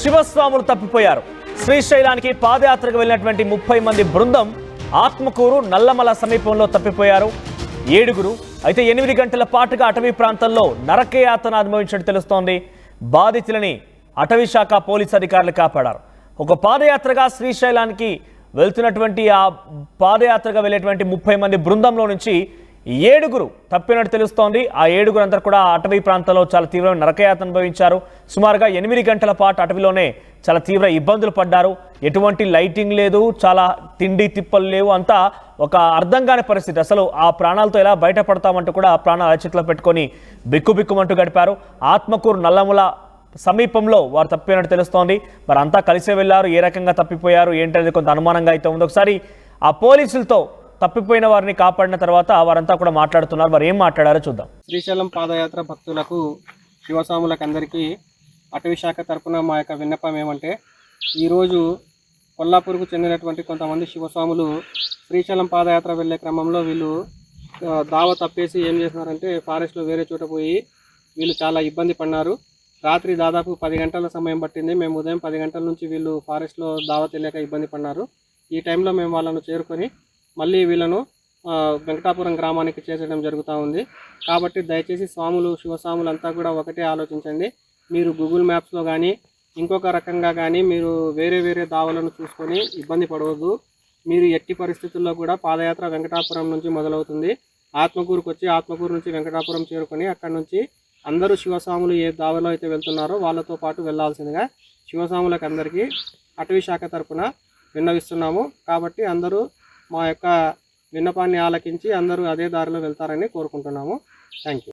శివస్వాములు తప్పిపోయారు. శ్రీశైలానికి పాదయాత్రకు వెళ్ళినటువంటి 30 మంది బృందం ఆత్మకూరు నల్లమల సమీపంలో తప్పిపోయారు. 7 అయితే 8 గంటల పాటుగా అటవీ ప్రాంతంలో నరకయాతన అనుభవించినట్టు తెలుస్తోంది. బాధితులని అటవీ శాఖ పోలీసు అధికారులు కాపాడారు. ఒక పాదయాత్రగా శ్రీశైలానికి వెళ్తున్నటువంటి ఆ పాదయాత్రగా వెళ్ళేటువంటి 30 మంది బృందంలో నుంచి 7 తప్పినట్టు తెలుస్తోంది. ఆ 7 అందరూ కూడా అటవీ ప్రాంతంలో చాలా తీవ్రమైన నరకయాతన అనుభవించారు. సుమారుగా 8 గంటల పాటు అటవీలోనే చాలా తీవ్ర ఇబ్బందులు పడ్డారు. ఎటువంటి లైటింగ్ లేదు, చాలా తిండి తిప్పలు లేవు, అంతా ఒక అర్థం కాని పరిస్థితి. అసలు ఆ ప్రాణాలతో ఎలా బయటపడతామంటూ కూడా ప్రాణాలు అరచేతిలో పెట్టుకొని బిక్కుబిక్కుమంటూ గడిపారు. ఆత్మకూరు నల్లమల సమీపంలో వారు తప్పినట్టు తెలుస్తోంది. మరి అంతా కలిసే వెళ్ళారు. ఏ రకంగా తప్పిపోయారు ఏంటనేది కొంత అనుమానంగా అయితే ఉంది. ఒకసారి ఆ పోలీసులతో తప్పిపోయిన వారిని కాపాడిన తర్వాత వారంతా కూడా మాట్లాడుతున్నారు. మరి ఏం మాట్లాడారో చూద్దాం. శ్రీశైలం పాదయాత్ర భక్తులకు శివస్వాములకు అందరికీ అటవీ శాఖ తరఫున మా యొక్క విన్నపం ఏమంటే, ఈరోజు కొల్లాపూర్కు చెందినటువంటి కొంతమంది శివస్వాములు శ్రీశైలం పాదయాత్ర వెళ్ళే క్రమంలో వీళ్ళు దావ తప్పేసి ఏం చేస్తున్నారంటే ఫారెస్ట్లో వేరే చోట పోయి వీళ్ళు చాలా ఇబ్బంది పడినారు. రాత్రి దాదాపు 10 గంటల సమయం పట్టింది. మేము ఉదయం 10 గంటల నుంచి వీళ్ళు ఫారెస్ట్లో దావ తెలియక ఇబ్బంది పడినారు. ఈ టైంలో మేము వాళ్ళను చేరుకొని మళ్ళీ వీళ్ళను వెంకటాపురం గ్రామానికి చేర్చడం జరుగుతూ ఉంది. కాబట్టి దయచేసి స్వాములు శివస్వాములు అంతా కూడా ఒకటే ఆలోచించండి. మీరు గూగుల్ మ్యాప్స్లో కానీ ఇంకొక రకంగా కానీ మీరు వేరే దావలను చూసుకొని ఇబ్బంది పడవద్దు. మీరు ఎట్టి పరిస్థితుల్లో కూడా పాదయాత్ర వెంకటాపురం నుంచి మొదలవుతుంది. ఆత్మకూరుకు వచ్చి ఆత్మకూరు నుంచి వెంకటాపురం చేరుకొని అక్కడ నుంచి అందరూ శివస్వాములు ఏ దావలో అయితే వెళ్తున్నారో వాళ్ళతో పాటు వెళ్ళాల్సిందిగా శివస్వాములకు అందరికీ అటవీ శాఖ తరఫున విన్నవిస్తున్నాము. కాబట్టి అందరూ మా యొక్క విన్నపాన్ని ఆలకించి అందరూ అదే దారిలో వెళ్తారని కోరుకుంటున్నాము. Thank you.